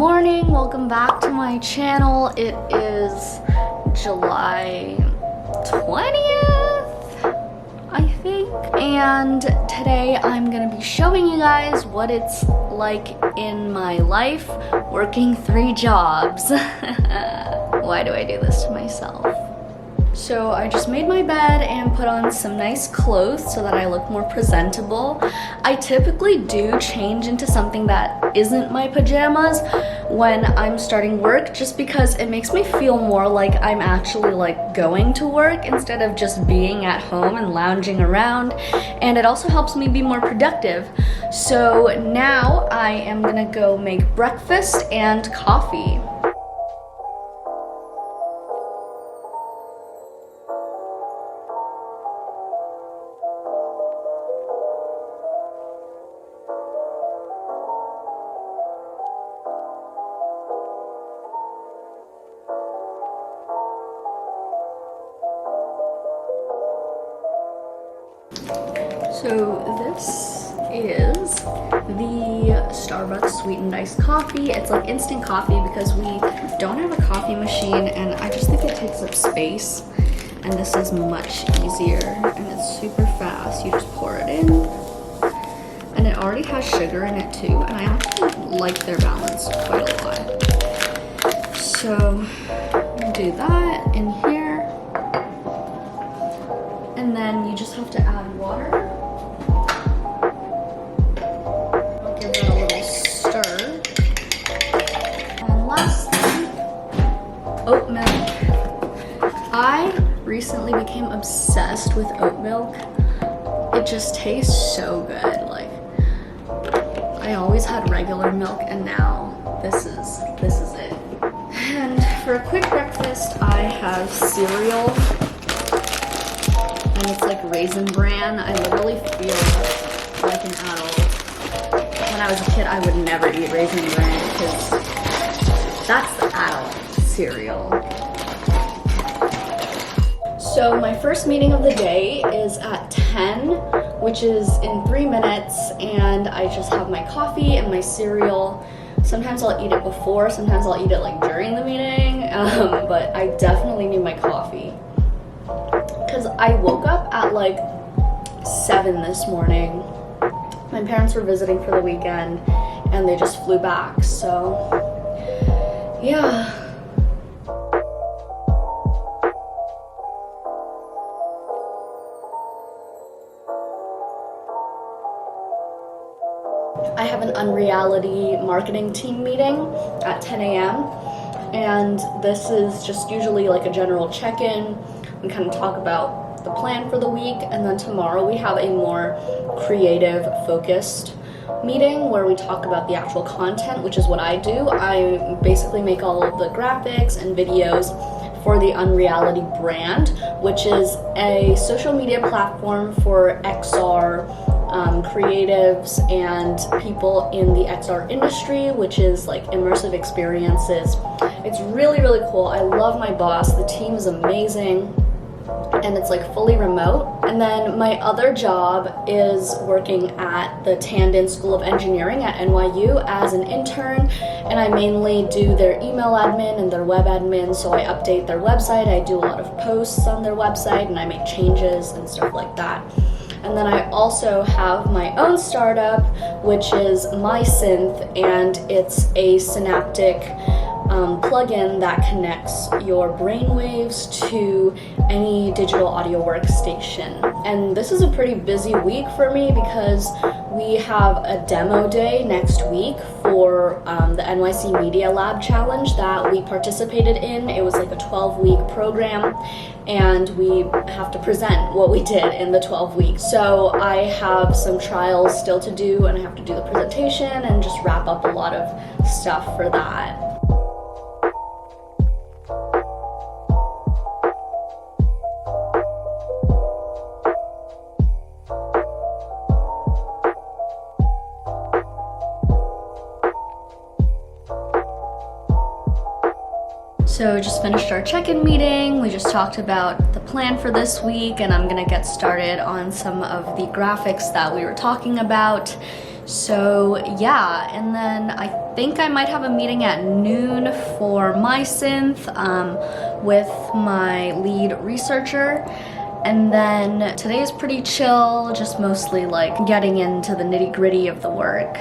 morning, welcome back to my channel. It is July 20th, I think, and today I'm gonna be showing you guys what it's like in my life working 3 jobs. Why do I do this to myself? So I just made my bed and put on some nice clothes so that I look more presentable. I typically do change into something that isn't my pajamas when I'm starting work, just because it makes me feel more like I'm actually like going to work instead of just being at home and lounging around, and it also helps me be more productive. So now I am gonna go make breakfast and coffee. So this is the Starbucks sweetened iced coffee. It's like instant coffee because we don't have a coffee machine, and I just think it takes up space, and this is much easier and it's super fast. You just pour it in, and it already has sugar in it too, and I actually like their balance quite a lot. So do that in here, and then you just have to add water. Oat milk. I recently became obsessed with oat milk. It just tastes so good. Like, I always had regular milk, and now this is it. And for a quick breakfast, I have cereal, and it's like Raisin Bran. I literally feel like an adult. When I was a kid, I would never eat Raisin Bran because that's the adult cereal. So my first meeting of the day is at 10, which is in 3 minutes, and I just have my coffee and my cereal. Sometimes I'll eat it before, sometimes I'll eat it like during the meeting, but I definitely need my coffee. Because I woke up at like 7 this morning. My parents were visiting for the weekend, and they just flew back, so yeah. I have an Unreality marketing team meeting at 10 a.m. and this is just usually like a general check-in. We kind of talk about the plan for the week, and then tomorrow we have a more creative focused meeting where we talk about the actual content, which is what I do. I basically make all of the graphics and videos for the Unreality brand, which is a social media platform for XR creatives and people in the XR industry, which is like immersive experiences. It's really, really cool. I love my boss. The team is amazing, and it's like fully remote. And then my other job is working at the Tandon School of Engineering at NYU as an intern, and I mainly do their email admin and their web admin. So I update their website, I do a lot of posts on their website, and I make changes and stuff like that. And then I also have my own startup, which is My Synth, and it's a synaptic plugin that connects your brainwaves to any digital audio workstation. And this is a pretty busy week for me because we have a demo day next week for the NYC Media Lab Challenge that we participated in. It was like a 12-week program, and we have to present what we did in the 12 weeks. So I have some trials still to do, and I have to do the presentation and just wrap up a lot of stuff for that. So just finished our check-in meeting. We just talked about the plan for this week, and I'm gonna get started on some of the graphics that we were talking about. So yeah, and then I think I might have a meeting at noon for my synth with my lead researcher. And then today is pretty chill, just mostly like getting into the nitty-gritty of the work.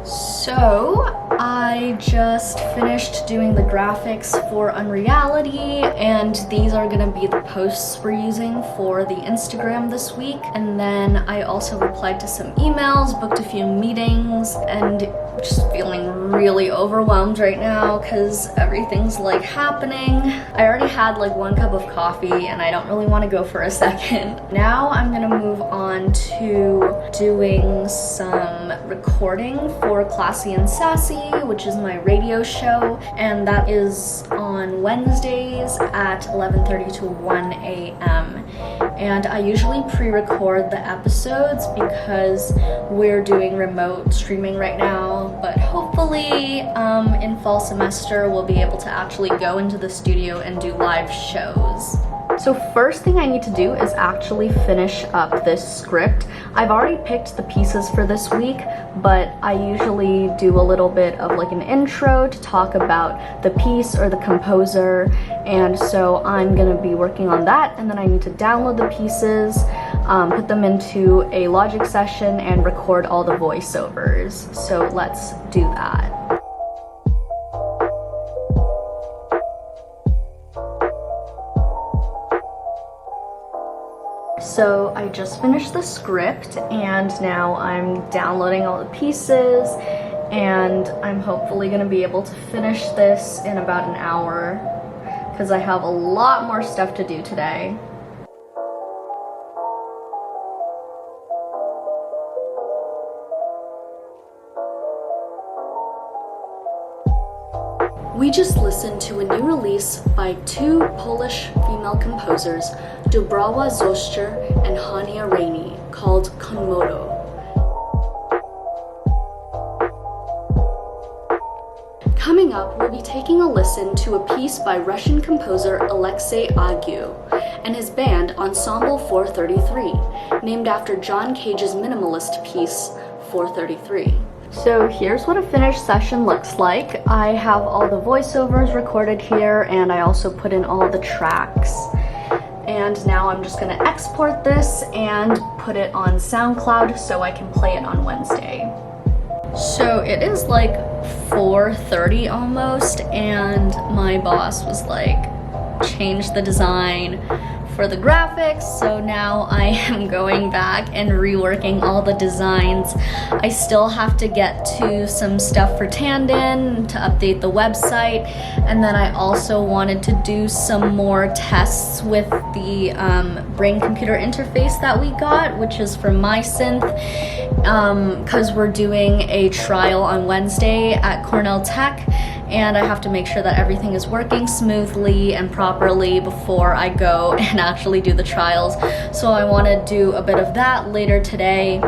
So I just finished doing the graphics for Unreality, and these are gonna be the posts we're using for the Instagram this week. And then I also replied to some emails, booked a few meetings, and just feeling really overwhelmed right now because everything's like happening. I already had like 1 cup of coffee and I don't really want to go for a second. Now I'm gonna move on to doing some recording for Classy and Sassy, which is my radio show, and that is on Wednesdays at 11:30 to 1 a.m. And I usually pre-record the episodes because we're doing remote streaming right now, but hopefully in fall semester we'll be able to actually go into the studio and do live shows. So first thing I need to do is actually finish up this script. I've already picked the pieces for this week, but I usually do a little bit of like an intro to talk about the piece or the composer, and so I'm gonna be working on that, and then I need to download the pieces, put them into a Logic session, and record all the voiceovers. So let's do that. So I just finished the script and now I'm downloading all the pieces, and I'm hopefully going to be able to finish this in about an hour because I have a lot more stuff to do today. We just listened to a new release by 2 Polish female composers, Dubrawa Zoster and Hania Rainey, called Konmodo. Coming up, we'll be taking a listen to a piece by Russian composer Alexei Agiu and his band Ensemble 433, named after John Cage's minimalist piece 433. So here's what a finished session looks like. I have all the voiceovers recorded here, and I also put in all the tracks. And now I'm just gonna export this and put it on SoundCloud so I can play it on Wednesday. So it is like 4:30 almost, and my boss was like, change the design for the graphics, so now I am going back and reworking all the designs. I still have to get to some stuff for Tandon to update the website, and then I also wanted to do some more tests with the brain-computer interface that we got, which is for my synth, because we're doing a trial on Wednesday at Cornell Tech, and I have to make sure that everything is working smoothly and properly before I go and actually do the trials. So I want to do a bit of that later today,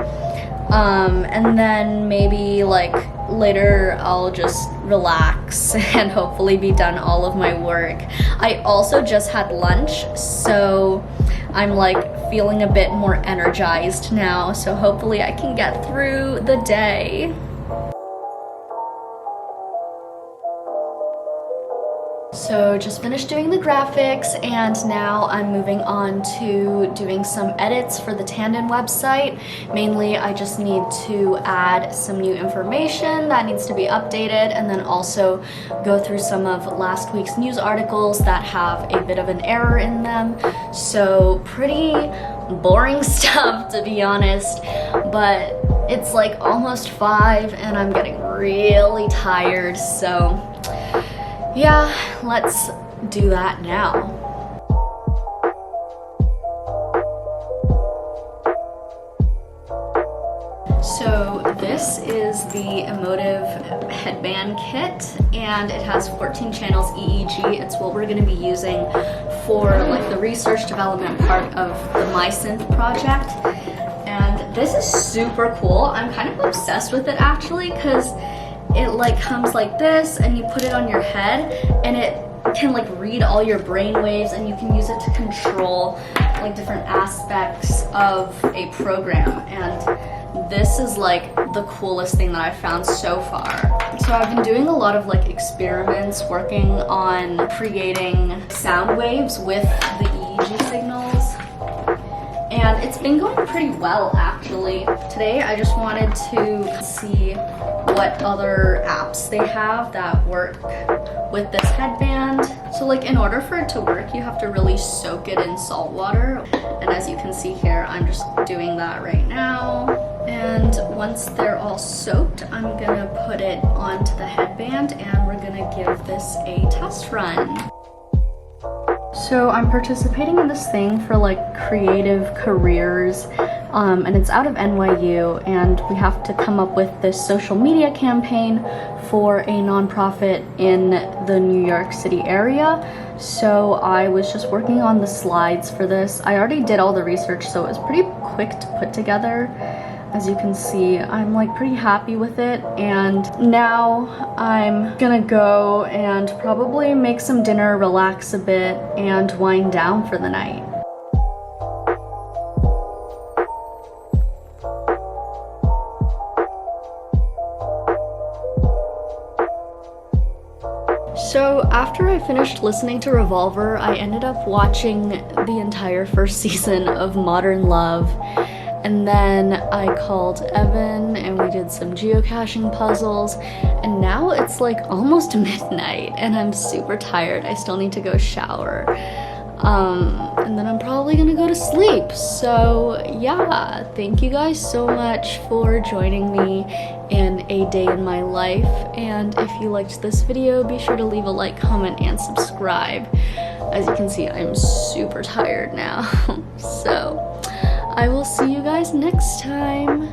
and then maybe like later I'll just relax and hopefully be done all of my work. I also just had lunch, so I'm like feeling a bit more energized now, so hopefully I can get through the day. So just finished doing the graphics, and now I'm moving on to doing some edits for the Tandon website. Mainly, I just need to add some new information that needs to be updated, and then also go through some of last week's news articles that have a bit of an error in them. So pretty boring stuff, to be honest, but it's like almost 5 and I'm getting really tired, so yeah, let's do that now. So this this is the emotive headband kit, and it has 14 channels EEG. It's what we're going to be using for like the research development part of the MySynth project. And this is super cool. I'm kind of obsessed with it actually, because it like comes like this and you put it on your head and it can like read all your brain waves, and you can use it to control like different aspects of a program. And this is like the coolest thing that I've found so far. So I've been doing a lot of like experiments working on creating sound waves with the EEG signals, and it's been going pretty well actually. Today I just wanted to see what other apps they have that work with this headband. So like in order for it to work, you have to really soak it in salt water. And as you can see here, I'm just doing that right now. And once they're all soaked, I'm gonna put it onto the headband and we're gonna give this a test run. So I'm participating in this thing for like creative careers, and it's out of NYU, and we have to come up with this social media campaign for a nonprofit in the New York City area. So I was just working on the slides for this. I already did all the research, so it was pretty quick to put together. As you can see, I'm like pretty happy with it, and now I'm gonna go and probably make some dinner, relax a bit, and wind down for the night. So after I finished listening to Revolver, I ended up watching the entire first season of Modern Love. And then I called Evan and we did some geocaching puzzles, and now it's like almost midnight and I'm super tired. I still need to go shower. And then I'm probably gonna go to sleep. So yeah, thank you guys so much for joining me in a day in my life. And if you liked this video, be sure to leave a like, comment, and subscribe. As you can see, I'm super tired now. So I will see you guys next time.